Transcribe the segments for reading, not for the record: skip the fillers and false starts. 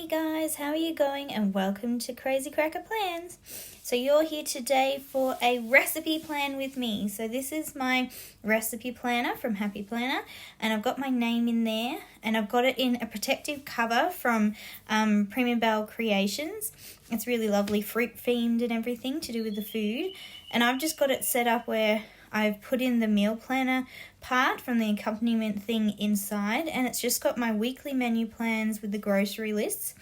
guys, how are you going? And welcome to Crazy Cracker Plans. So you're here today for a recipe plan with me. So this is my recipe planner from Happy Planner, and I've got my name in there, and I've got it in a protective cover from Premium Bell Creations. It's really lovely, fruit themed and everything to do with the food. And I've just got it set up where I've put in the meal planner part from the accompaniment thing inside, and it's just got my weekly menu plans with the grocery lists.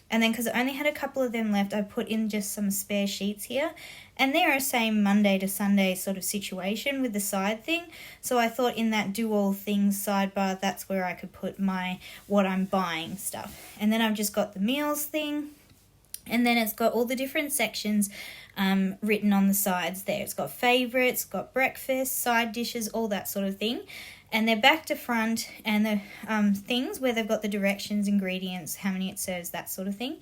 And then because I only had a couple of them left, I put in just some spare sheets here, and they're a same Monday to Sunday sort of situation with the side thing. So I thought in that do all things sidebar, that's where I could put my what I'm buying stuff. And then I've just got the meals thing, and then it's got all the different sections written on the sides there. It's got favourites, got breakfast, side dishes, all that sort of thing. And they're back to front, and the things where they've got the directions, ingredients, how many it serves, that sort of thing.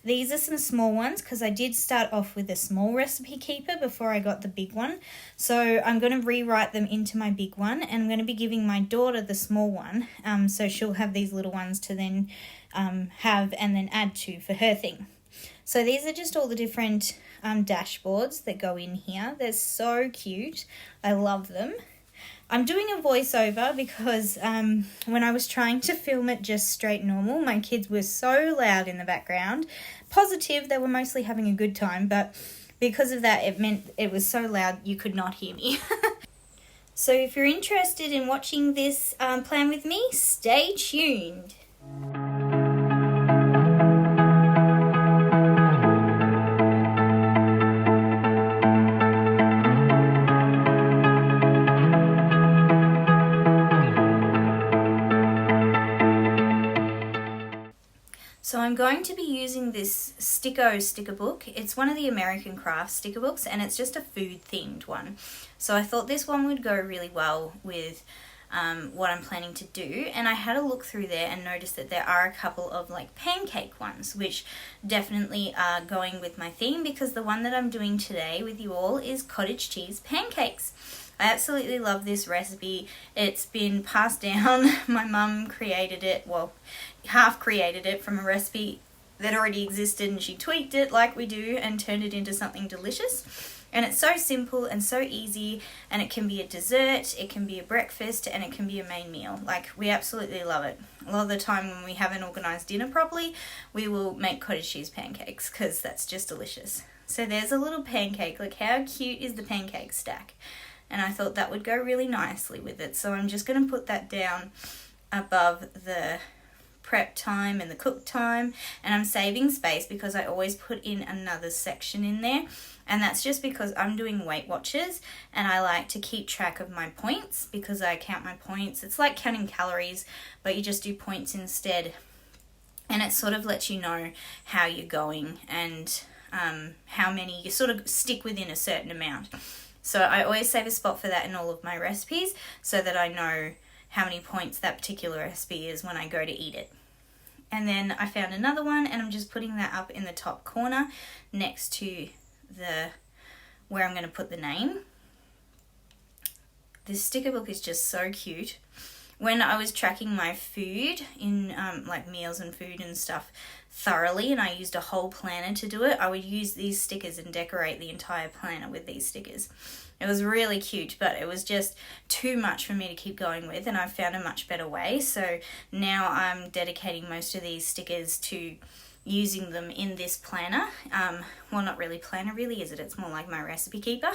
These are some small ones because I did start off with a small recipe keeper before I got the big one. So I'm going to rewrite them into my big one, and I'm going to be giving my daughter the small one. So she'll have these little ones to then have and then add to for her thing. So these are just all the different dashboards that go in here. They're so cute. I love them. I'm doing a voiceover because when I was trying to film it just straight normal, my kids were so loud in the background. Positive, they were mostly having a good time, but because of that, it meant it was so loud you could not hear me. So if you're interested in watching this plan with me, stay tuned. So I'm going to be using this sticker book. It's one of the American Craft sticker books, and it's just a food themed one. So I thought this one would go really well with what I'm planning to do. And I had a look through there and noticed that there are a couple of like pancake ones, which definitely are going with my theme, because the one that I'm doing today with you all is cottage cheese pancakes. I absolutely love this recipe. It's been passed down. My mum created it, well, half created it from a recipe that already existed, and she tweaked it like we do and turned it into something delicious. And it's so simple and so easy, and it can be a dessert, it can be a breakfast, and it can be a main meal. Like, we absolutely love it. A lot of the time when we haven't organised dinner properly, we will make cottage cheese pancakes because that's just delicious. So there's a little pancake. Like, how cute is the pancake stack? And I thought that would go really nicely with it. So I'm just going to put that down above the prep time and the cook time. And I'm saving space because I always put in another section in there. And that's just because I'm doing Weight Watchers, and I like to keep track of my points because I count my points. It's like counting calories, but you just do points instead. And it sort of lets you know how you're going and how many you sort of stick within a certain amount. So I always save a spot for that in all of my recipes so that I know how many points that particular recipe is when I go to eat it. And then I found another one, and I'm just putting that up in the top corner next to the where I'm going to put the name. This sticker book is just so cute. When I was tracking my food in like meals and food and stuff thoroughly, and I used a whole planner to do it, I would use these stickers and decorate the entire planner with these stickers. It was really cute, but it was just too much for me to keep going with, and I found a much better way. So now I'm dedicating most of these stickers to using them in this planner. Well, not really planner, really, is it? It's more like my recipe keeper.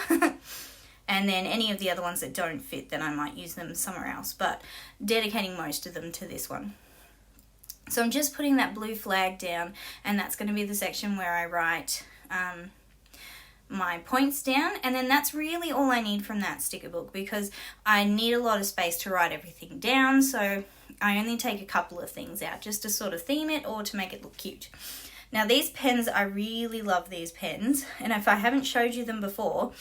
And then any of the other ones that don't fit, then I might use them somewhere else, but dedicating most of them to this one. So I'm just putting that blue flag down, and that's going to be the section where I write my points down. And then that's really all I need from that sticker book, because I need a lot of space to write everything down. So I only take a couple of things out just to sort of theme it or to make it look cute. Now these pens, I really love these pens. And if I haven't showed you them before,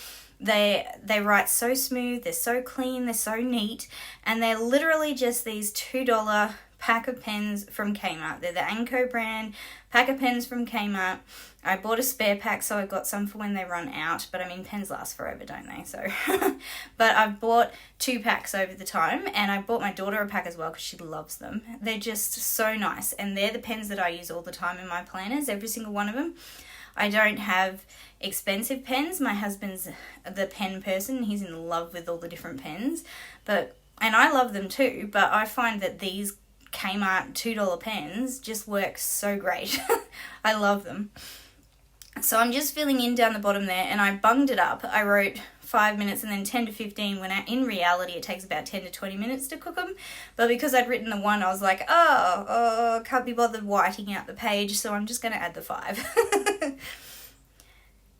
they write so smooth, they're so clean, they're so neat, and they're literally just these $2 pack of pens from Kmart. They're the Anko brand pack of pens from Kmart. I bought a spare pack, so I got some for when they run out. But I mean, pens last forever, don't they? So, but I've bought 2 packs over the time, and I bought my daughter a pack as well because she loves them. They're just so nice, and they're the pens that I use all the time in my planners, every single one of them. I don't have expensive pens. My husband's the pen person. He's in love with all the different pens, and I love them too, but I find that these Kmart $2 pens just work so great. I love them. So I'm just filling in down the bottom there, and I bunged it up. I wrote 5 minutes and then 10 to 15, when in reality it takes about 10 to 20 minutes to cook them. But because I'd written the 1, I was like, can't be bothered whiting out the page, so I'm just going to add the 5.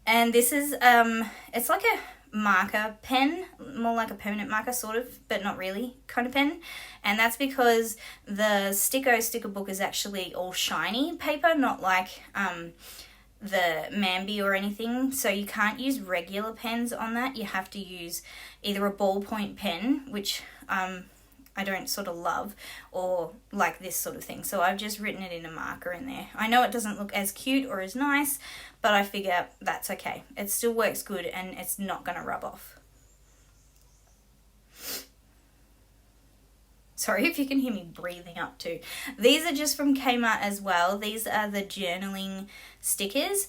And this is, it's like a marker pen, more like a permanent marker sort of, but not really kind of pen. And that's because the sticker book is actually all shiny paper, not like the Mambi or anything, so you can't use regular pens on that. You have to use either a ballpoint pen, which I don't sort of love, or like this sort of thing. So I've just written it in a marker in there. I know it doesn't look as cute or as nice, but I figure that's okay. It still works good, and it's not going to rub off. Sorry if you can hear me breathing up too. These are just from Kmart as well. These are the journaling stickers.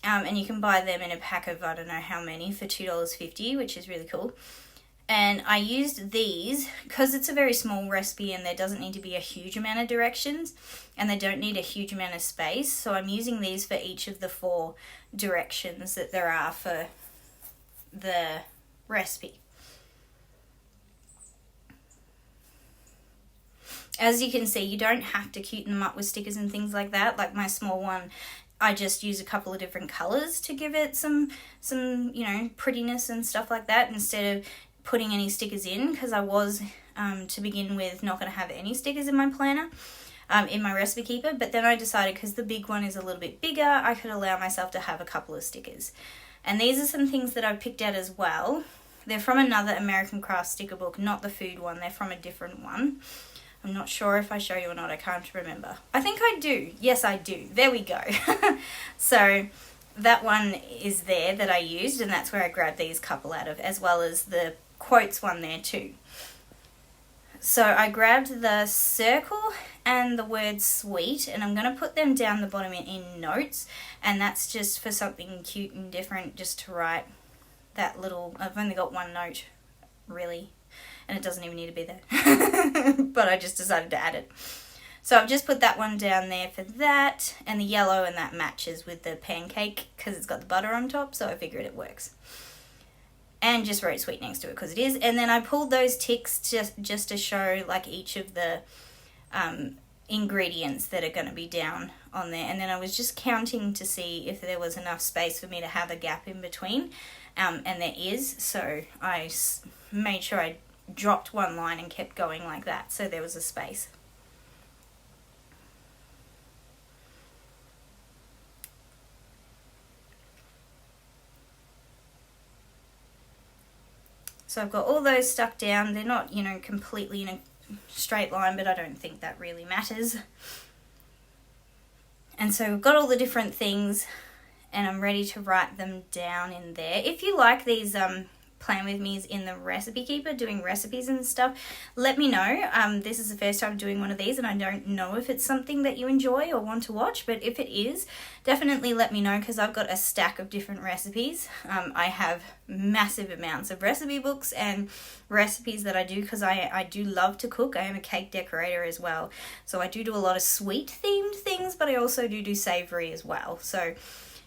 And you can buy them in a pack of I don't know how many for $2.50, which is really cool. And I used these because it's a very small recipe and there doesn't need to be a huge amount of directions, and they don't need a huge amount of space. So I'm using these for each of the 4 directions that there are for the recipe. As you can see, you don't have to cuten them up with stickers and things like that. Like my small one, I just use a couple of different colours to give it some prettiness and stuff like that, instead of putting any stickers in, because I was, to begin with, not going to have any stickers in my planner, in my recipe keeper. But then I decided, because the big one is a little bit bigger, I could allow myself to have a couple of stickers. And these are some things that I've picked out as well. They're from another American Craft sticker book, not the food one. They're from a different one. I'm not sure if I show you or not. I can't remember. I think I do. Yes, I do. There we go. So that one is there that I used, and that's where I grabbed these couple out of, as well as the quotes one there too. So I grabbed the circle and the word sweet, and I'm going to put them down the bottom in notes, and that's just for something cute and different, just to write that little, I've only got 1 note really, and it doesn't even need to be there, but I just decided to add it. So I've just put that one down there for that, and the yellow, and that matches with the pancake because it's got the butter on top, so I figured it works. And just wrote sweet next to it because it is. And then I pulled those ticks just to show like each of the ingredients that are going to be down on there. And then I was just counting to see if there was enough space for me to have a gap in between, and there is, so I made sure I dropped 1 line and kept going like that, so there was a space. So I've got all those stuck down. They're not, completely in a straight line, but I don't think that really matters. And so we've got all the different things, and I'm ready to write them down in there. If you like these plan with me's in the recipe keeper, doing recipes and stuff, let me know. This is the first time doing one of these, and I don't know if it's something that you enjoy or want to watch, but if it is, definitely let me know, because I've got a stack of different recipes. I have massive amounts of recipe books and recipes that I do, because I do love to cook. I am a cake decorator as well, so I do a lot of sweet themed things, but I also do savoury as well. So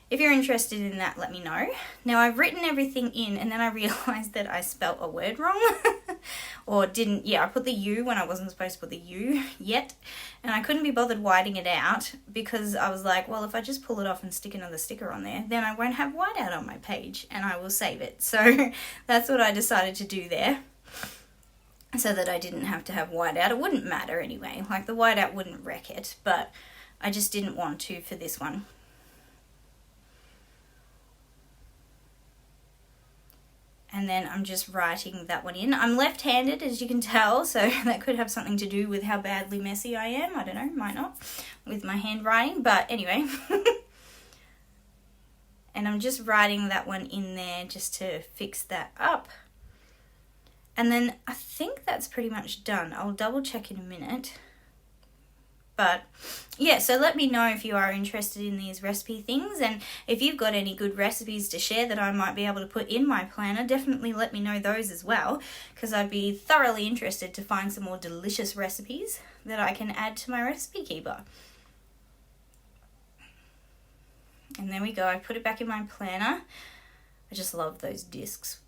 if you're interested in that, let me know. Now, I've written everything in, and then I realised that I spelt a word wrong. Or didn't, I put the U when I wasn't supposed to put the U yet. And I couldn't be bothered whiting it out, because I was like, well, if I just pull it off and stick another sticker on there, then I won't have whiteout on my page, and I will save it. So that's what I decided to do there, so that I didn't have to have whiteout. It wouldn't matter anyway. Like, the whiteout wouldn't wreck it, but I just didn't want to for this one. And then I'm just writing that one in. I'm left-handed, as you can tell, so that could have something to do with how badly messy I am. I don't know, might not, with my handwriting, but anyway. And I'm just writing that one in there just to fix that up. And then I think that's pretty much done. I'll double check in a minute. But yeah, so let me know if you are interested in these recipe things, and if you've got any good recipes to share that I might be able to put in my planner, definitely let me know those as well, because I'd be thoroughly interested to find some more delicious recipes that I can add to my recipe keeper. And there we go, I put it back in my planner. I just love those discs.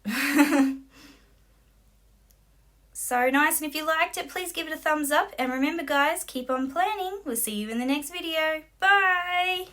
So nice, and if you liked it, please give it a thumbs up. And remember guys, keep on planning. We'll see you in the next video. Bye!